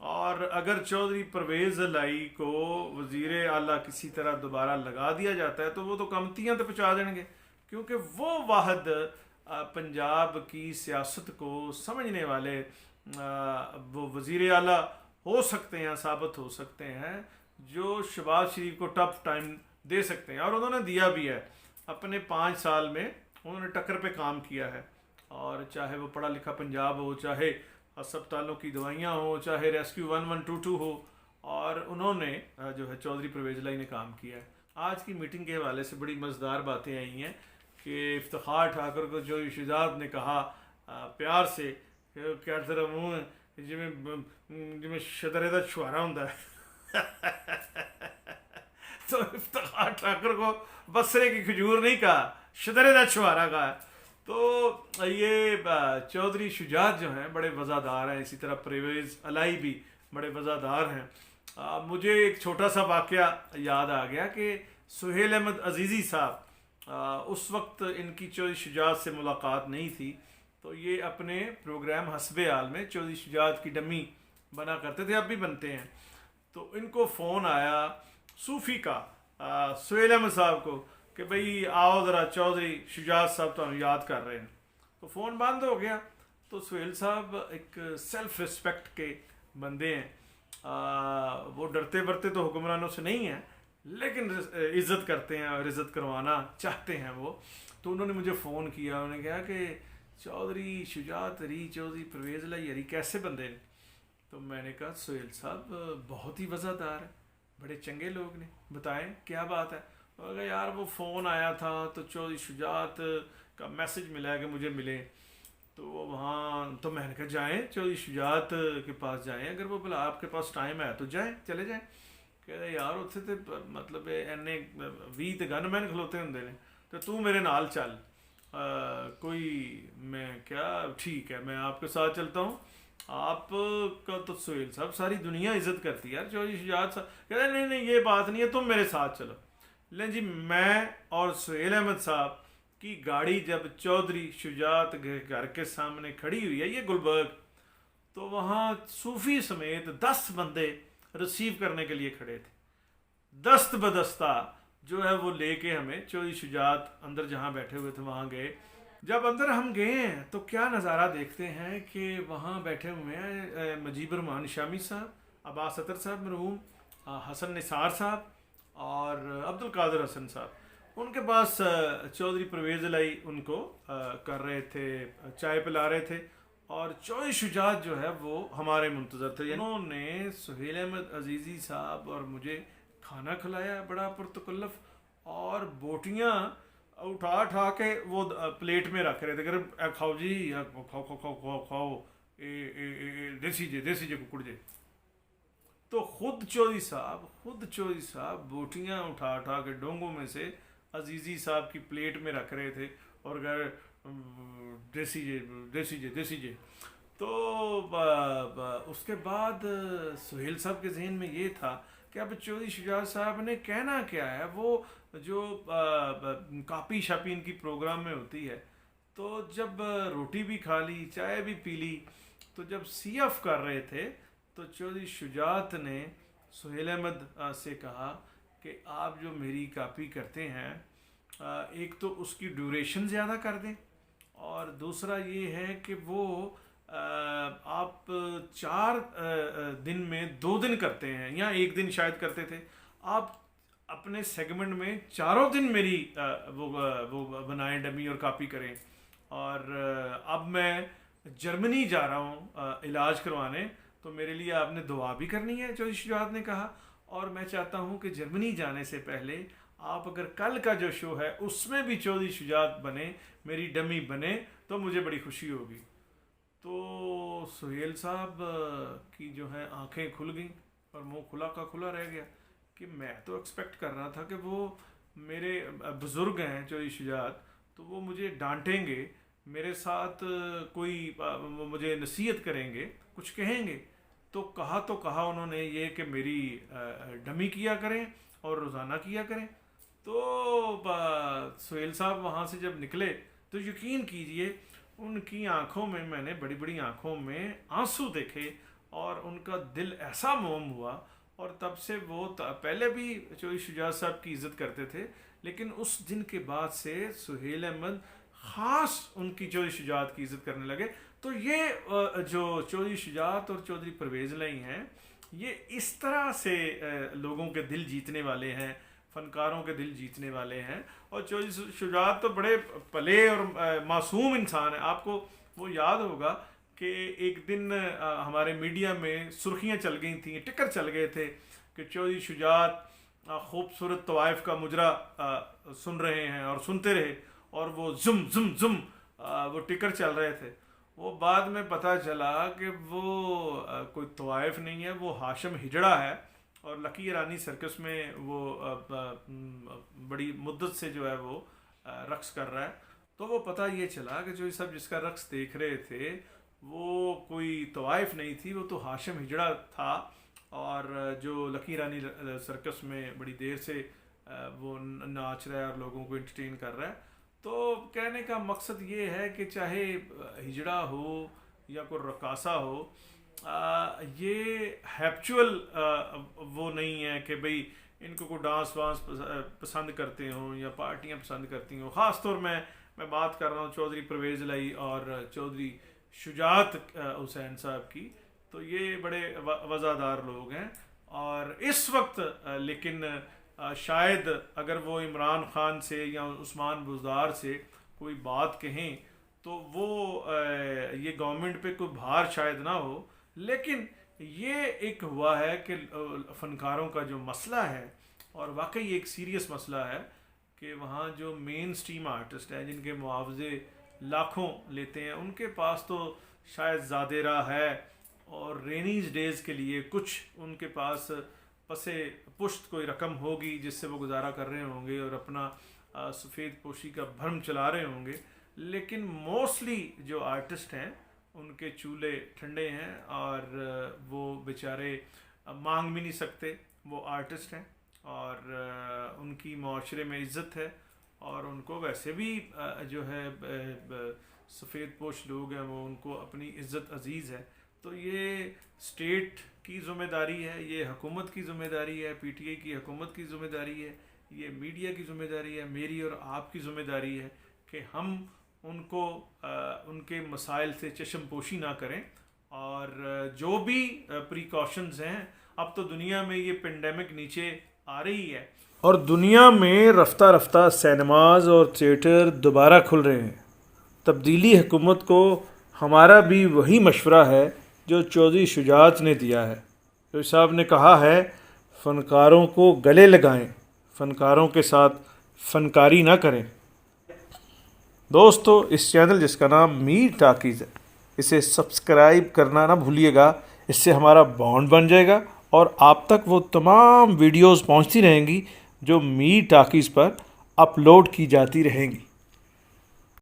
اور اگر چودھری پرویز الائی کو وزیر اعلیٰ کسی طرح دوبارہ لگا دیا جاتا ہے تو وہ تو کمتیاں تو پہنچا دیں گے، کیونکہ وہ واحد پنجاب کی سیاست کو سمجھنے والے وہ وزیر اعلیٰ ہو سکتے ہیں، ثابت ہو سکتے ہیں، جو شہباز شریف کو ٹف ٹائم دے سکتے ہیں، اور انہوں نے دیا بھی ہے۔ اپنے 5 سال میں انہوں نے ٹکر پہ کام کیا ہے، اور چاہے وہ پڑھا لکھا پنجاب ہو، چاہے ہسپتالوں کی دوائیاں ہوں، چاہے ریسکیو 1122 ہو، اور انہوں نے جو ہے چودھری پرویز الائی نے کام کیا ہے۔ آج کی میٹنگ کے حوالے سے بڑی مزیدار باتیں آئی ہیں کہ افتخار ٹھاکر کو جو شہزاد نے کہا پیار سے کہ کیا طرح منہ جی شدرے دا چھوارا ہوں تو افتخار ٹھاکر کو بسرے کی کھجور نہیں کہا، شدرے دا چھوارا کہا۔ تو یہ چودھری شجاعت جو ہیں بڑے وفادار ہیں، اسی طرح پرویز الائی بھی بڑے وفادار ہیں۔ مجھے ایک چھوٹا سا واقعہ یاد آ گیا کہ سہیل احمد عزیزی صاحب اس وقت ان کی چودھری شجاعت سے ملاقات نہیں تھی، تو یہ اپنے پروگرام حسب حال میں چودھری شجاعت کی ڈمی بنا کرتے تھے، اب بھی بنتے ہیں۔ تو ان کو فون آیا صوفی کا سہیل احمد صاحب کو کہ بھئی آؤ ذرا چودھری شجاعت صاحب تو ہم یاد کر رہے ہیں۔ تو فون بند ہو گیا۔ تو سہیل صاحب ایک سیلف ریسپیکٹ کے بندے ہیں، وہ ڈرتے برتے تو حکمرانوں سے نہیں ہیں، لیکن عزت کرتے ہیں اور عزت کروانا چاہتے ہیں وہ۔ تو انہوں نے مجھے فون کیا، انہوں نے کہا کہ چودھری شجاعت اری چودھری پرویز الائی اری کیسے بندے نے؟ تو میں نے کہا سہیل صاحب بہت ہی وفادار ہیں، بڑے چنگے لوگ نے، بتائیں کیا بات ہے؟ اور یار وہ فون آیا تھا تو چودھری شجاعت کا میسج ملا ہے کہ مجھے ملے، تو وہاں تو میں نے کہا جائیں چودھری شجاعت کے پاس جائیں، اگر وہ بلا آپ کے پاس ٹائم ہے تو جائیں، چلے جائیں۔ کہہ رہے یار اتنے تو مطلب اینے 20 گن مین کھلوتے ہوں نے، تو تو میرے نال چل کوئی، میں کیا ٹھیک ہے میں آپ کے ساتھ چلتا ہوں، آپ کا تو سہیل صاحب ساری دنیا عزت کرتی ہے یار چودھری شجاعت صاحب۔ کہہ رہے نہیں نہیں یہ بات نہیں ہے، تم میرے ساتھ چلو۔ لیں جی، میں اور سہیل احمد صاحب کی گاڑی جب چودھری شجاعت کے گھر کے سامنے کھڑی ہوئی ہے یہ گلبرگ، تو وہاں صوفی سمیت 10 بندے ریسیو کرنے کے لیے کھڑے تھے، دست بدستہ جو ہے وہ لے کے ہمیں چودھری شجاعت اندر جہاں بیٹھے ہوئے تھے وہاں گئے۔ جب اندر ہم گئے ہیں تو کیا نظارہ دیکھتے ہیں کہ وہاں بیٹھے ہوئے ہیں مجیب الرحمان شامی صاحب، عباس اطہر صاحب مرحوم، حسن نثار صاحب اور عبد القادر حسن صاحب۔ ان کے پاس چودھری پرویز الائی ان کو کر رہے تھے، چائے پلا رہے تھے، اور چودھری شجاعت جو ہے وہ ہمارے منتظر تھے۔ انہوں نے سہیل احمد عزیزی صاحب اور مجھے کھانا کھلایا بڑا پرتکلف، اور بوٹیاں اٹھا کے وہ پلیٹ میں رکھ رہے تھے کہ کھاؤ جی، کھاؤ کھاؤ کھاؤ کھاؤ کھاؤ، دیسی جے ککڑ جے۔ تو خود چودھری صاحب بوٹیاں اٹھا کے ڈونگوں میں سے عزیزی صاحب کی پلیٹ میں رکھ رہے تھے اور دیسی جے۔ تو اس کے بعد سہیل صاحب کے ذہن میں یہ تھا کہ اب چودھری شجاعت صاحب نے کہنا کیا ہے، وہ جو کاپی شاپی ان کی پروگرام میں ہوتی ہے، تو جب روٹی بھی کھا لی، چائے بھی پی لی، تو جب سی ایف کر رہے تھے تو چودھری شجاعت نے سہیل احمد سے کہا کہ آپ جو میری کاپی کرتے ہیں ایک تو اس کی ڈیوریشن زیادہ کر دیں، اور دوسرا یہ ہے کہ وہ آپ 4 دن میں 2 دن کرتے ہیں یا 1 دن شاید کرتے تھے، آپ اپنے سیگمنٹ میں 4 دن میری وہ بنائیں ڈمی اور کاپی کریں۔ اور اب میں جرمنی جا رہا ہوں علاج کروانے، تو میرے لیے آپ نے دعا بھی کرنی ہے، چودھری شجاعت نے کہا، اور میں چاہتا ہوں کہ جرمنی جانے سے پہلے آپ اگر کل کا جو شو ہے اس میں بھی چودھری شجاعت بنے، میری ڈمی بنے، تو مجھے بڑی خوشی ہوگی۔ تو سہیل صاحب کی جو ہے آنکھیں کھل گئیں اور منہ کھلا کا کھلا رہ گیا کہ میں تو ایکسپیکٹ کر رہا تھا کہ وہ میرے بزرگ ہیں چودھری شجاعت، تو وہ مجھے ڈانٹیں گے، میرے ساتھ کوئی مجھے نصیحت کریں گے، کچھ کہیں گے۔ تو کہا انہوں نے یہ کہ میری ڈمی کیا کریں اور روزانہ کیا کریں۔ تو سہیل صاحب وہاں سے جب نکلے تو یقین کیجئے ان کی آنکھوں میں نے بڑی بڑی آنکھوں میں آنسو دیکھے، اور ان کا دل ایسا موم ہوا، اور تب سے وہ پہلے بھی چودھری شجاعت صاحب کی عزت کرتے تھے، لیکن اس دن کے بعد سے سہیل احمد خاص ان کی چودھری شجاعت کی عزت کرنے لگے۔ تو یہ جو چودھری شجاعت اور چودھری پرویز الہی ہیں، یہ اس طرح سے لوگوں کے دل جیتنے والے ہیں، فنکاروں کے دل جیتنے والے ہیں۔ اور چودھری شجاعت تو بڑے پلے اور معصوم انسان ہیں۔ آپ کو وہ یاد ہوگا کہ ایک دن ہمارے میڈیا میں سرخیاں چل گئی تھیں، ٹکر چل گئے تھے کہ چودھری شجاعت خوبصورت طوائف کا مجرا سن رہے ہیں، اور سنتے رہے، اور وہ زم زم زم وہ ٹکر چل رہے تھے۔ وہ بعد میں پتہ چلا کہ وہ کوئی طوائف نہیں ہے، وہ ہاشم ہجڑا ہے، اور لکی ایرانی سرکس میں وہ بڑی مدت سے جو ہے وہ رقص کر رہا ہے۔ تو وہ پتہ یہ چلا کہ جو سب جس کا رقص دیکھ رہے تھے وہ کوئی طوائف نہیں تھی، وہ تو ہاشم ہجڑا تھا، اور جو لکی ایرانی سرکس میں بڑی دیر سے وہ ناچ رہا ہے اور لوگوں کو انٹرٹین کر رہا ہے۔ تو کہنے کا مقصد یہ ہے کہ چاہے ہجڑا ہو یا کوئی رقاصہ ہو، یہ ہیپچول وہ نہیں ہے کہ بھئی ان کو کوئی ڈانس وانس پسند کرتے ہوں یا پارٹیاں پسند کرتی ہوں۔ خاص طور میں بات کر رہا ہوں چودھری پرویز الہی اور چودھری شجاعت حسین صاحب کی، تو یہ بڑے وزادار لوگ ہیں۔ اور اس وقت لیکن شاید اگر وہ عمران خان سے یا عثمان بزدار سے کوئی بات کہیں تو وہ یہ گورنمنٹ پہ کوئی بھار شاید نہ ہو، لیکن یہ ایک ہوا ہے کہ فنکاروں کا جو مسئلہ ہے، اور واقعی ایک سیریس مسئلہ ہے، کہ وہاں جو مین سٹریم آرٹسٹ ہیں جن کے معاوضے لاکھوں لیتے ہیں، ان کے پاس تو شاید زیادہ راہ ہے، اور رینیز ڈیز کے لیے کچھ ان کے پاس پسے پشت کوئی رقم ہوگی جس سے وہ گزارا کر رہے ہوں گے اور اپنا سفید پوشی کا بھرم چلا رہے ہوں گے۔ لیکن موسٹلی جو آرٹسٹ ہیں ان کے چولہے ٹھنڈے ہیں، اور وہ بیچارے مانگ بھی نہیں سکتے، وہ آرٹسٹ ہیں، اور ان کی معاشرے میں عزت ہے، اور ان کو ویسے بھی جو ہے سفید پوش لوگ ہیں وہ ان کو اپنی عزت عزیز ہے۔ تو یہ اسٹیٹ کی ذمہ داری ہے، یہ حکومت کی ذمہ داری ہے، پی ٹی آئی کی حکومت کی ذمہ داری ہے، یہ میڈیا کی ذمہ داری ہے، میری اور آپ کی ذمہ داری ہے کہ ہم ان کو ان کے مسائل سے چشم پوشی نہ کریں، اور جو بھی پریکاشنز ہیں، اب تو دنیا میں یہ پینڈیمک نیچے آ رہی ہے، اور دنیا میں رفتہ رفتہ سینماز اور تھیٹر دوبارہ کھل رہے ہیں۔ تبدیلی حکومت کو ہمارا بھی وہی مشورہ ہے جو چودھری شجاعت نے دیا ہے۔ چودھری صاحب نے کہا ہے فنکاروں کو گلے لگائیں، فنکاروں کے ساتھ فنکاری نہ کریں۔ دوستو، اس چینل جس کا نام میر ٹاکیز ہے، اسے سبسکرائب کرنا نہ بھولیے گا، اس سے ہمارا بانڈ بن جائے گا، اور آپ تک وہ تمام ویڈیوز پہنچتی رہیں گی جو میر ٹاکیز پر اپلوڈ کی جاتی رہیں گی۔